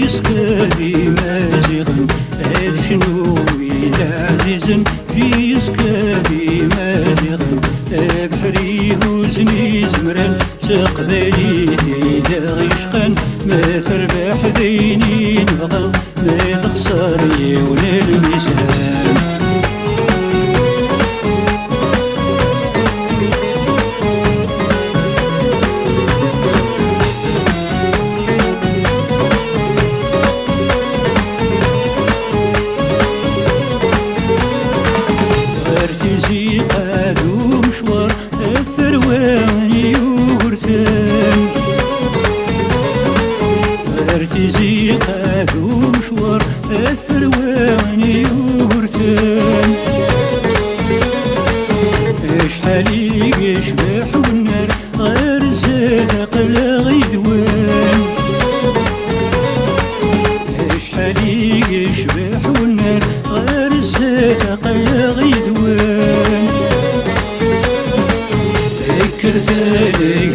يسكبي مازغن هاد شنو إلا عزيزن في يسكبي مازغن بحري وزني زمران سقبالي ثيدا غيشقان ما تربح ذيني نبغى ما تخسر يون الميزان تيجي قادو مشوار الثرواني يورثان شحال يشبح والنار غير الزاد قلا غيدوان شحال يشبح والنار غير الزاد قلا غيدوان ذكر ثالي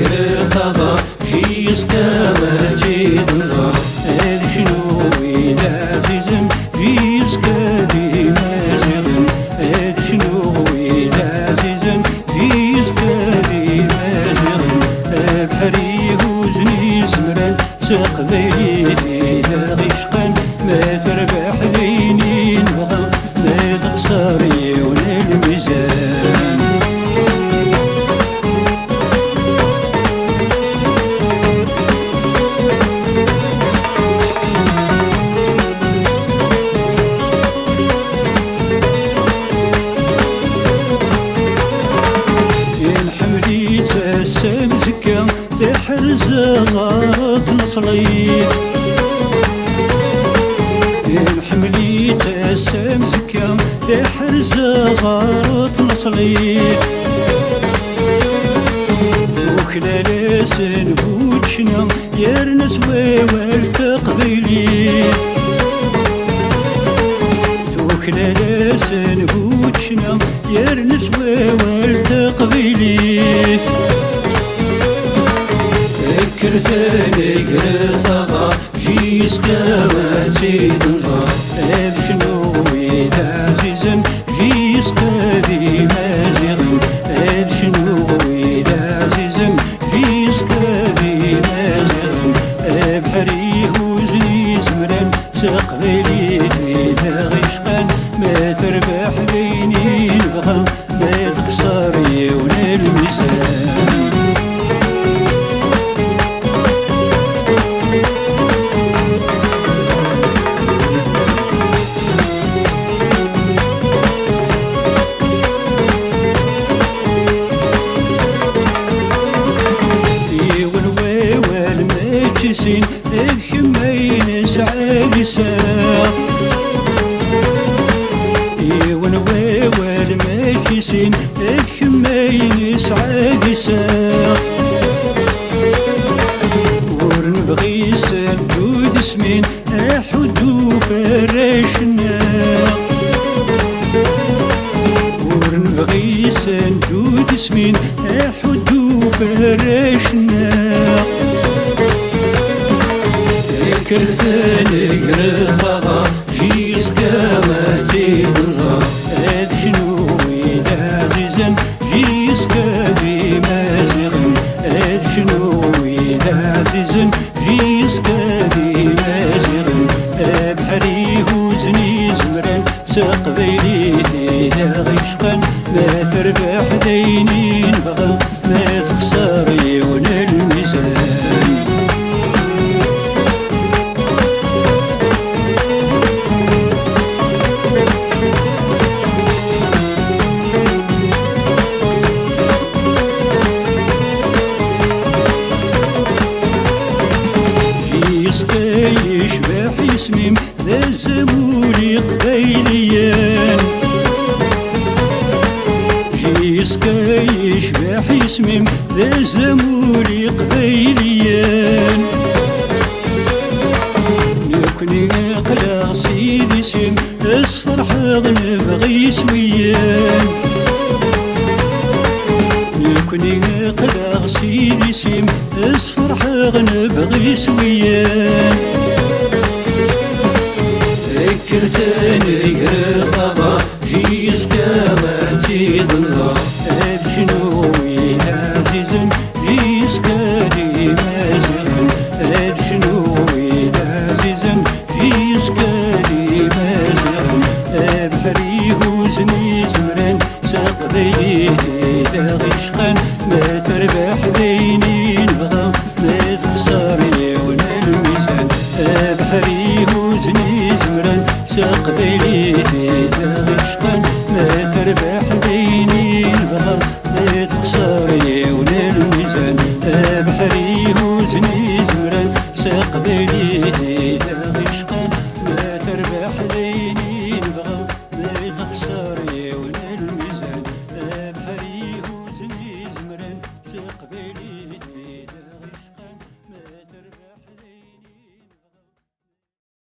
ثضا شي يستمر شي تنظر هاد شنو إلا عزيزم في يسكبي مازغن هاد شنو إلا عزيزم في يسكبي مازغن بحري وزني زمران سقبالي ثيدا غيشقان ما تربح ذيني نبغى ما تخسر يون الميزان تسام زكا تحرز زارت نصليف الحملي تسام زكا تحرز زارت نصليف وكلا لسن بوتشنا يرنس ويوال تقبيليف وكلا لسن بوتشنا يرنس ويوال تقبيليف ذكر ثاني قرثغا جي يسكواتي تنظر هاد شنو إذا عزيزن جي يسكبي مازغن هاد شنو إذا عزيزن جي يسكبي مازغن بحري وزني زمران سقبالي ثيدا غيشقان ما تربح ذيني نبغى ما تخسر يون الميزان سين إذ حمين سعاد ساق يون ويوال ماشي سين إذ حمين سعاد ساق ورنبغي سندود سمين أحدو فراشنا ورنبغي سندود سمين أحدو فراشنا كرثاني قرثغا جي يسكاماتي تنظر هاد شنو إلا عزيزن جي يسكبي مازغن هاد شنو إلا عزيزن جي يسكبي مازغن بحري وزني زمران سقبالي ثيدا غيشقان ما تربح ديني نبغى ما تخسر يون الميزان يشبح يسميم ذا الزمولي قبيليان جيسكا يشبح يسميم ذا الزمولي قبيليان نكني قلا سيدي سم اصفر حاض نبغي سويان نكني قلا سيدي سم اصفر حاض نبغي سويان بحري وزني زمران ساق بيلي في